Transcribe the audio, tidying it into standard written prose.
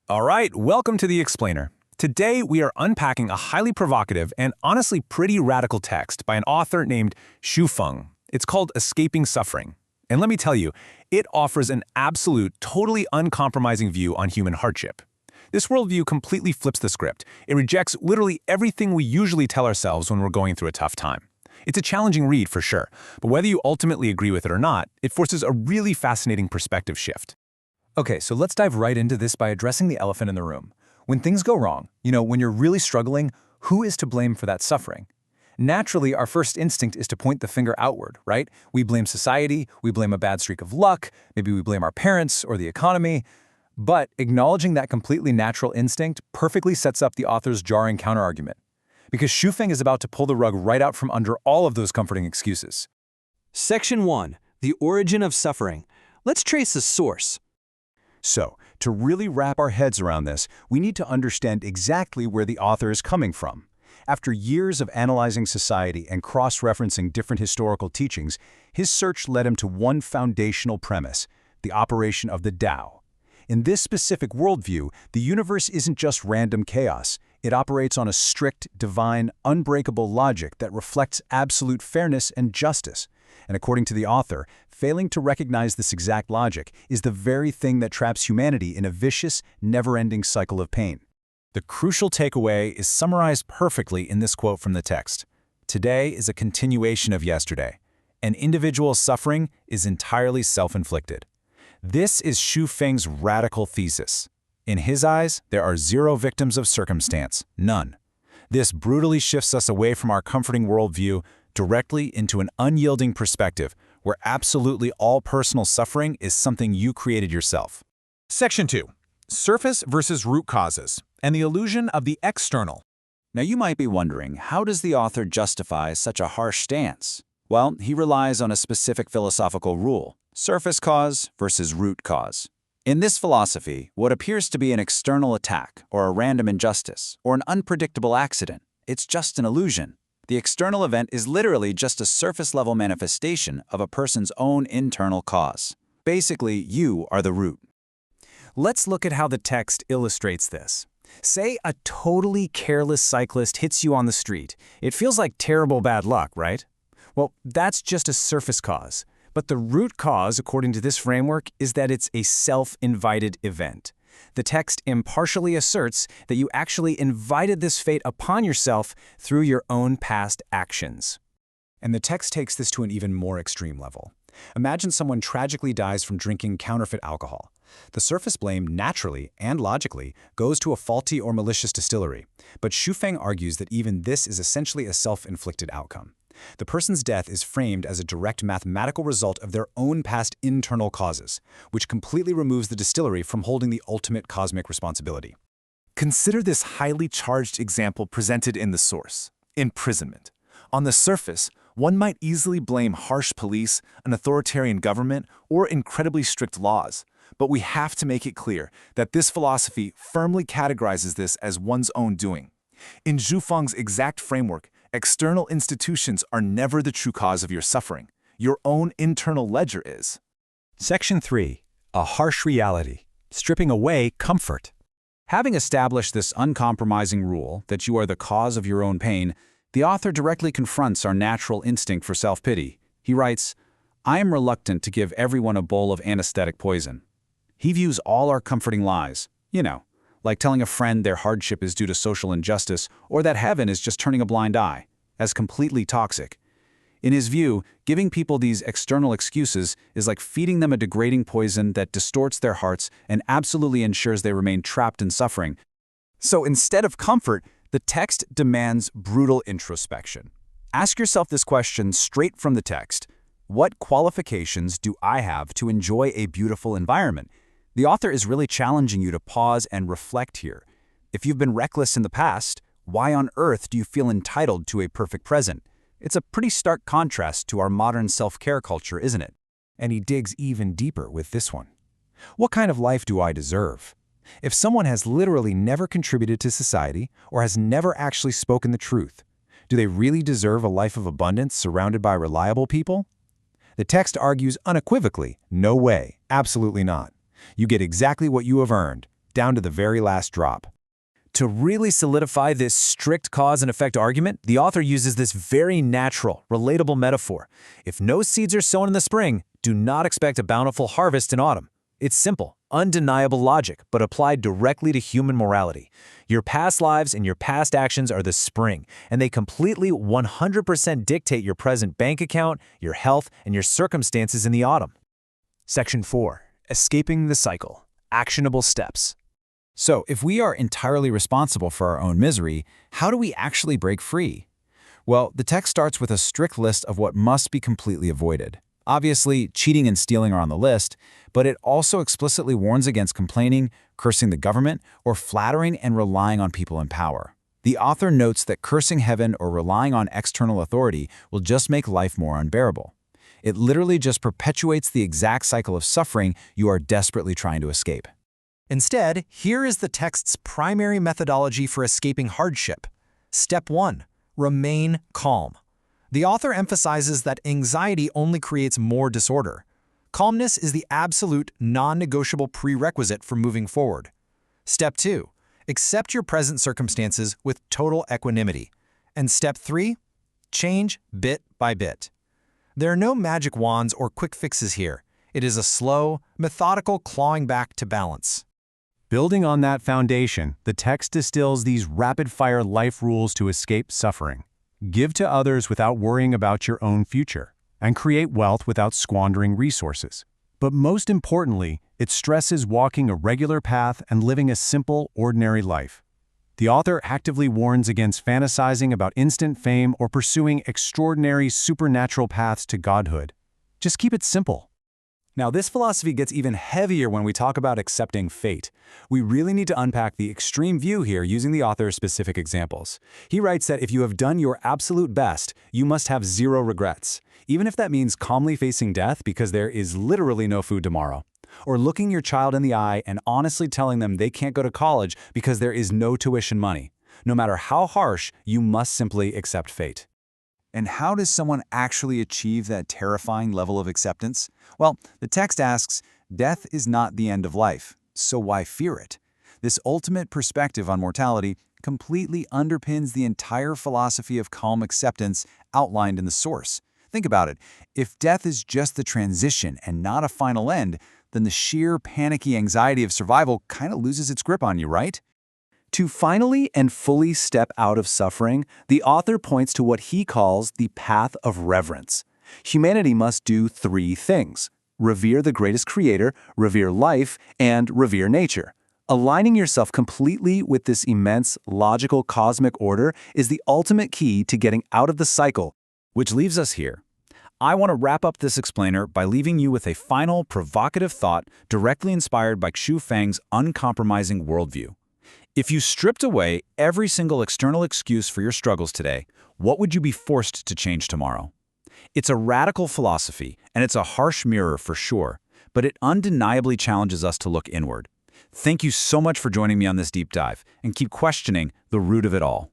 All right, welcome to The Explainer. Today, we are unpacking a highly provocative and honestly pretty radical text by an author named Xu Feng. It's called Escaping Suffering. And let me tell you, it offers an absolute, totally uncompromising view on human hardship. This worldview completely flips the script. It rejects literally everything we usually tell ourselves when we're going through a tough time. It's a challenging read for sure, but whether you ultimately agree with it or not, it forces a really fascinating perspective shift. Okay, so let's dive right into this by addressing the elephant in the room. When things go wrong, when you're really struggling, who is to blame for that suffering? Naturally, our first instinct is to point the finger outward, right? We blame society, we blame a bad streak of luck, maybe we blame our parents or the economy. But acknowledging that completely natural instinct perfectly sets up the author's jarring counterargument. Because Xu Feng is about to pull the rug right out from under all of those comforting excuses. Section 1. The origin of suffering. Let's trace the source. So, to really wrap our heads around this, we need to understand exactly where the author is coming from. After years of analyzing society and cross-referencing different historical teachings, his search led him to one foundational premise: the operation of the Tao. In this specific worldview, the universe isn't just random chaos. It operates on a strict, divine, unbreakable logic that reflects absolute fairness and justice. And according to the author, failing to recognize this exact logic is the very thing that traps humanity in a vicious, never-ending cycle of pain. The crucial takeaway is summarized perfectly in this quote from the text. Today is a continuation of yesterday. An individual's suffering is entirely self-inflicted. This is Xu Feng's radical thesis. In his eyes, there are zero victims of circumstance, none. This brutally shifts us away from our comforting worldview directly into an unyielding perspective where absolutely all personal suffering is something you created yourself. Section 2. Surface versus root causes, and the illusion of the external. Now you might be wondering, how does the author justify such a harsh stance? Well, he relies on a specific philosophical rule: surface cause versus root cause. In this philosophy, what appears to be an external attack, or a random injustice, or an unpredictable accident, it's just an illusion. The external event is literally just a surface-level manifestation of a person's own internal cause. Basically, you are the root. Let's look at how the text illustrates this. Say a totally careless cyclist hits you on the street. It feels like terrible bad luck, right? Well, that's just a surface cause. But the root cause, according to this framework, is that it's a self-invited event. The text impartially asserts that you actually invited this fate upon yourself through your own past actions. And the text takes this to an even more extreme level. Imagine someone tragically dies from drinking counterfeit alcohol. The surface blame naturally and logically goes to a faulty or malicious distillery. But Xu Feng argues that even this is essentially a self-inflicted outcome. The person's death is framed as a direct mathematical result of their own past internal causes, which completely removes the distillery from holding the ultimate cosmic responsibility. Consider this highly charged example presented in the source: imprisonment. On the surface, one might easily blame harsh police, an authoritarian government, or incredibly strict laws. But we have to make it clear that this philosophy firmly categorizes this as one's own doing. In Xu Feng's exact framework, external institutions are never the true cause of your suffering. Your own internal ledger is. Section 3. A harsh reality. Stripping away comfort. Having established this uncompromising rule that you are the cause of your own pain, the author directly confronts our natural instinct for self-pity. He writes, "I am reluctant to give everyone a bowl of anesthetic poison." He views all our comforting lies, like telling a friend their hardship is due to social injustice or that heaven is just turning a blind eye, as completely toxic. In his view, giving people these external excuses is like feeding them a degrading poison that distorts their hearts and absolutely ensures they remain trapped in suffering. So instead of comfort, the text demands brutal introspection. Ask yourself this question straight from the text: what qualifications do I have to enjoy a beautiful environment? The author is really challenging you to pause and reflect here. If you've been reckless in the past, why on earth do you feel entitled to a perfect present? It's a pretty stark contrast to our modern self-care culture, isn't it? And he digs even deeper with this one. What kind of life do I deserve? If someone has literally never contributed to society or has never actually spoken the truth, do they really deserve a life of abundance surrounded by reliable people? The text argues unequivocally, no way, absolutely not. You get exactly what you have earned. down to the very last drop. To really solidify this strict cause and effect argument, the author uses this very natural, relatable metaphor. If no seeds are sown in the spring, do not expect a bountiful harvest in autumn. It's simple, undeniable logic, but applied directly to human morality. Your past lives and your past actions are the spring, and they completely 100% dictate your present bank account, your health, and your circumstances in the autumn. Section 4. Escaping the cycle. Actionable steps. So, if we are entirely responsible for our own misery, how do we actually break free? Well, the text starts with a strict list of what must be completely avoided. Obviously, cheating and stealing are on the list, but it also explicitly warns against complaining, cursing the government, or flattering and relying on people in power. The author notes that cursing heaven or relying on external authority will just make life more unbearable. It literally just perpetuates the exact cycle of suffering you are desperately trying to escape. Instead, here is the text's primary methodology for escaping hardship. Step 1. Remain calm. The author emphasizes that anxiety only creates more disorder. Calmness is the absolute, non-negotiable prerequisite for moving forward. Step 2. Accept your present circumstances with total equanimity. And Step 3. Change bit by bit. There are no magic wands or quick fixes here. It is a slow, methodical clawing back to balance. Building on that foundation, the text distills these rapid-fire life rules to escape suffering. Give to others without worrying about your own future, and create wealth without squandering resources. But most importantly, it stresses walking a regular path and living a simple, ordinary life. The author actively warns against fantasizing about instant fame or pursuing extraordinary supernatural paths to godhood. Just keep it simple. Now, this philosophy gets even heavier when we talk about accepting fate. We really need to unpack the extreme view here using the author's specific examples. He writes that if you have done your absolute best, you must have zero regrets, even if that means calmly facing death because there is literally no food tomorrow, or looking your child in the eye and honestly telling them they can't go to college because there is no tuition money. No matter how harsh, you must simply accept fate. And how does someone actually achieve that terrifying level of acceptance? Well, the text asks, death is not the end of life, so why fear it? This ultimate perspective on mortality completely underpins the entire philosophy of calm acceptance outlined in the source. Think about it. If death is just the transition and not a final end, then the sheer panicky anxiety of survival kind of loses its grip on you, right? To finally and fully step out of suffering, the author points to what he calls the path of reverence. Humanity must do three things: revere the greatest creator, revere life, and revere nature. Aligning yourself completely with this immense, logical cosmic order is the ultimate key to getting out of the cycle, which leaves us here. I want to wrap up this explainer by leaving you with a final, provocative thought directly inspired by Xu Feng's uncompromising worldview. If you stripped away every single external excuse for your struggles today, what would you be forced to change tomorrow? It's a radical philosophy, and it's a harsh mirror for sure, but it undeniably challenges us to look inward. Thank you so much for joining me on this deep dive, and keep questioning the root of it all.